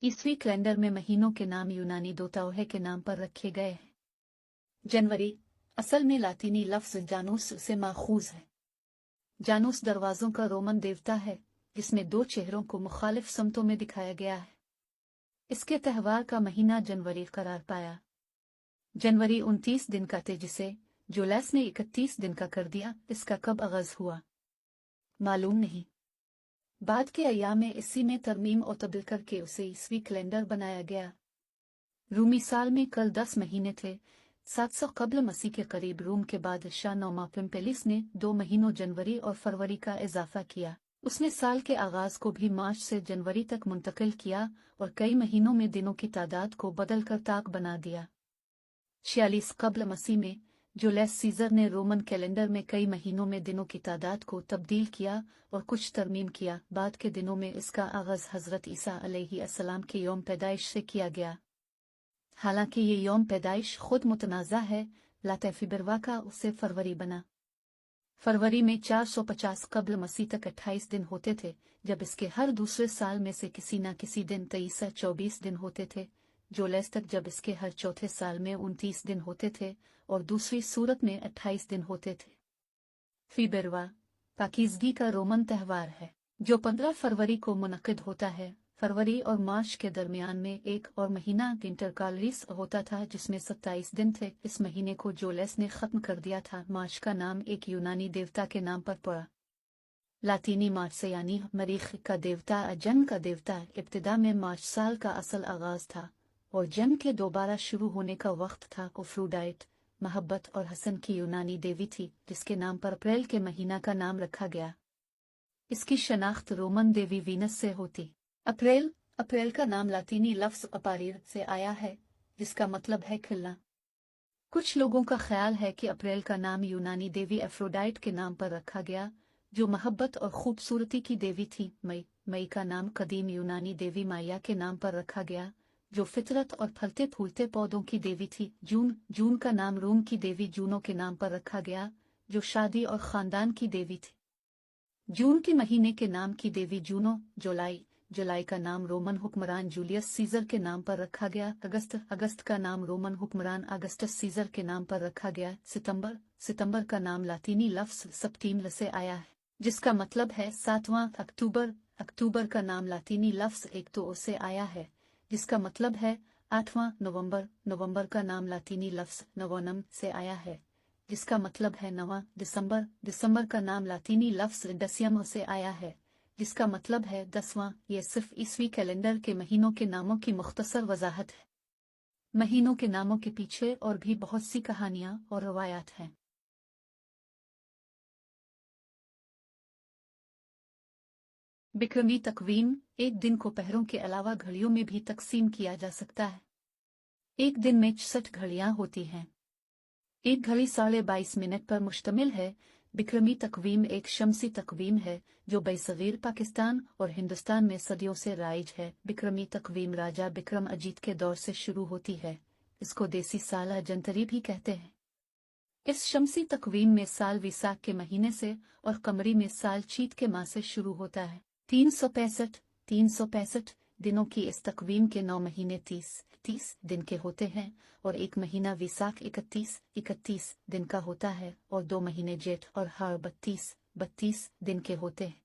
ईस्वी कैलेंडर में महीनों के नाम यूनानी देवताओं के नाम पर रखे गए हैं। जनवरी असल में लातीनी लफ्ज़ जानूस से माखूज है। जानूस दरवाज़ों का रोमन देवता है जिसमें दो चेहरों को मुखालिफ समतों में दिखाया गया है। इसके त्यौहार का महीना जनवरी करार पाया। जनवरी 29 दिन का थे जिसे जुलैस ने 31 दिन का कर दिया। इसका कब आगाज हुआ मालूम नहीं। बाद के अय्याम में इसी में तरमीम और तब्दील करके उसे ईस्वी कैलेंडर बनाया गया। रूमी साल में कल 10 महीने थे। 700 कब्ल मसीह के करीब रूम के बादशाह नौमा पिम्पेलिस ने 2 महीनों जनवरी और फरवरी का इजाफा किया। उसने साल के आगाज को भी मार्च से जनवरी तक मुंतकिल किया और कई महीनों में दिनों की तादाद को बदलकर ताक बना दिया। 46 कब्ल मसीह में जुलियस सीजर ने रोमन कैलेंडर में कई महीनों में दिनों की तादाद को तब्दील किया और कुछ तरमीम किया। बाद के दिनों में इसका आगाज हजरत ईसा अलैहिस्सलाम के यौम पैदाइश से किया गया। हालांकि ये यौम पैदाइश खुद मुतनाज़ा है। लातफिबरवा का उससे फरवरी बना। फरवरी में 450 कब्ल मसीह तक 28 दिन होते थे, जब इसके हर दूसरे साल में से किसी न किसी दिन 23-24 दिन होते थे। जुलैस तक जब इसके हर चौथे साल में 29 दिन होते थे और दूसरी सूरत में 28 दिन होते थे। फीबरवा पाकीज़गी का रोमन त्यौहार है जो 15 फरवरी को मुनक्किद होता है। फरवरी और मार्च के दरमियान में एक और महीना इंटरकालरीस होता था जिसमें 27 दिन थे। इस महीने को जुलैस ने खत्म कर दिया था। मार्च का नाम एक यूनानी देवता के नाम पर पड़ा। लातीनी मार्च से यानी मरीख का देवता जन्म का देवता। इब्तिदा में मार्च साल का असल आगाज था और जन्म के दोबारा शुरू होने का वक्त था। अफ्रोडाइट मोहब्बत और हसन की यूनानी देवी थी जिसके नाम पर अप्रैल के महीना का नाम रखा गया। इसकी शनाख्त रोमन देवी वीनस से होती। अप्रैल का नाम लातीनी लफ्ज़ अपारिर से आया है जिसका मतलब है खिलना। कुछ लोगों का ख्याल है कि अप्रैल का नाम यूनानी देवी एफ्रोडाइट के नाम पर रखा गया जो मोहब्बत और खूबसूरती की देवी थी। मई का नाम कदीम यूनानी देवी माया के नाम पर रखा गया जो फितरत और फलते फूलते पौधों की देवी थी। जून का नाम रोम की देवी जूनो के नाम पर रखा गया जो शादी और खानदान की देवी थी। जून के महीने के नाम की देवी जूनो। जुलाई का नाम रोमन हुक्मरान जूलियस सीजर के नाम पर रखा गया। अगस्त का नाम रोमन हुक्मरान अगस्टस सीजर के नाम पर रखा गया। सितंबर का नाम लातीनी लफ्ज़ सप्टीमल से आया है जिसका मतलब है 7वां। अक्टूबर का नाम लातीनी लफ्ज़ एक्टो से आया है जिसका मतलब है 8वां। नवंबर का नाम लातीनी लफ्ज़ नवोनम से आया है जिसका मतलब है 9वां। दिसंबर का नाम लातीनी लफ्ज़ डसियम से आया है जिसका मतलब है 10वां। यह सिर्फ ईस्वी कैलेंडर के महीनों के नामों की मुख्तसर वजाहत है। महीनों के नामों के पीछे और भी बहुत सी कहानियां और रवायात हैं। बिक्रमी तकवीम एक दिन को पहरों के अलावा घड़ियों में भी तकसीम किया जा सकता है। एक दिन में 66 घड़ियां होती हैं। एक घड़ी 22.5 मिनट पर मुश्तमिल है। बिक्रमी तकवीम एक शमसी तकवीम है जो बरसगीर पाकिस्तान और हिंदुस्तान में सदियों से राइज है। बिक्रमी तकवीम राजा बिक्रम अजीत के दौर से शुरू होती है। इसको देसी साल जंतरी भी कहते हैं। इस शमसी तकवीम में साल विसाख के महीने से और कमरी में साल चीत के माह से शुरू होता है। 365 दिनों की इस तकवीम के 9 महीने 30 दिन के होते हैं और एक महीना विसाख 31 दिन का होता है और 2 महीने जेठ और हाड़ 32 दिन के होते हैं।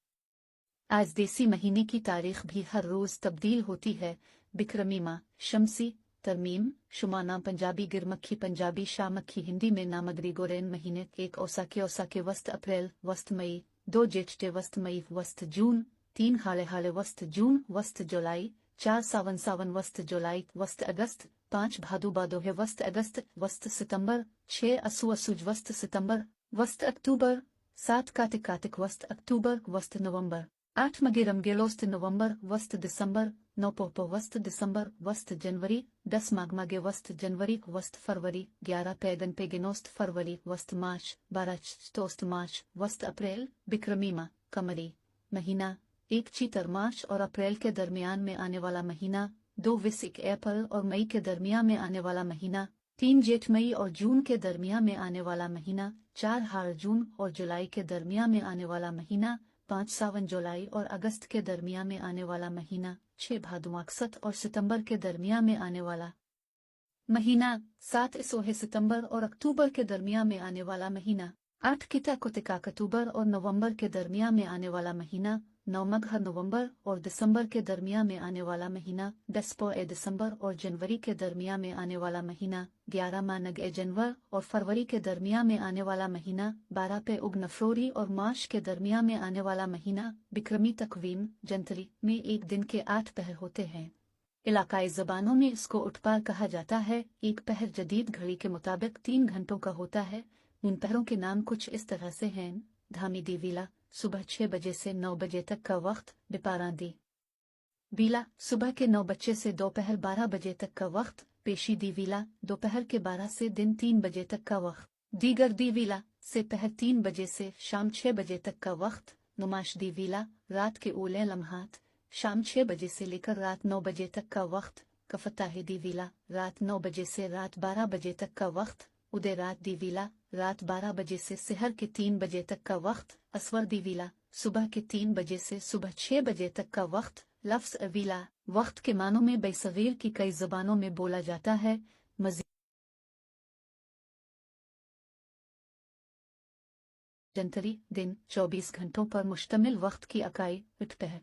आज देसी महीने की तारीख भी हर रोज तब्दील होती है। बिक्रमी माह शमसी तरमीम शुमाना पंजाबी गिरमक्खी पंजाबी शामक्खी हिंदी में नाम ग्रेगोरियन महीने 1 औसा के वस्त अप्रैल वस्त मई 2 जेठ वस्त मई वस्त जून 3 हाले वस्त जून वस्त जुलाई 4 सावन वस्त जुलाई वस्त अगस्त 5 भादो है वस्त अगस्त वस्त सितंबर 6 असुज वस्त सितंबर वस्त अक्टूबर 7 कार्तिक वस्त अक्टूबर वस्त नवंबर 8 मगेरमगेलोस्त नवंबर वस्त दिसंबर 9 पोपो वस्त दिसंबर वस्त जनवरी 10 माघ वस्त जनवरी वस्त फरवरी 11 पेगनोस्त फरवरी वस्त मार्च 12 चतोस्त मार्च वस्त अप्रैल। बिक्रमी माह कमरी महीना 1 चीतर मार्च और अप्रैल के दरमियान में आने वाला महीना 2 विसिक अप्रैल और मई के दरमियान में आने वाला महीना 3 जेठ मई और जून के दरमियान में आने वाला महीना 4 हाड़ जून और जुलाई के दरमियान में आने वाला महीना 5 सावन जुलाई और अगस्त के दरमियान में आने वाला महीना, 6 भादों अगस्त और सितंबर के दरमियान में आने वाला महीना, 7 इसोहे सितंबर और अक्टूबर के दरमियान में आने वाला महीना, 8 किता कुतिका अक्टूबर और नवंबर के दरमियान में आने वाला महीना, 9 मघ नवंबर और दिसंबर के दरमियान में आने वाला महीना, 10 ए दिसंबर और जनवरी के दरमियान में आने वाला महीना, 11 मानग ए जनवरी और फरवरी के दरमियान में आने वाला महीना, 12 पे उग नफरोरी और मार्च के दरमियान में आने वाला महीना। बिक्रमी तकवीम जंतरी में एक दिन के 8 पहर होते हैं। इलाकाई ज़बानों में इसको उठपार कहा जाता है। एक पहर जदीद घड़ी के मुताबिक 3 घंटों का होता है। उन पहरों के नाम कुछ इस तरह से हैं: धामी दी वीला, सुबह 6 बजे से 9 बजे तक का वक्त; बिपारा दी वीला, सुबह के 9 बजे से दोपहर 12 बजे तक का वक्त; पेशी दी वीला, दोपहर के 12 से दिन 3 बजे तक का वक्त; दीगर दी वीला, से पहर 3 बजे से शाम 6 बजे तक का वक्त; नुमाश दी वीला, रात के ओले लम्हात, शाम 6 बजे से लेकर रात 9 बजे तक का वक्त; कफताही दी वीला, रात 9 बजे से रात 12 बजे तक का वक्त; उदय रात दी वीला, रात 12 बजे से सहर के 3 बजे तक का वक्त; असवर दी वीला, सुबह के 3 बजे से सुबह 6 बजे तक का वक्त। लफ्ज़ अवीला वक्त के मानों में बेसगीर की कई ज़बानों में बोला जाता है। मज़ीद जंतरी दिन 24 घंटों पर मुश्तमिल वक्त की इकाई उठपहर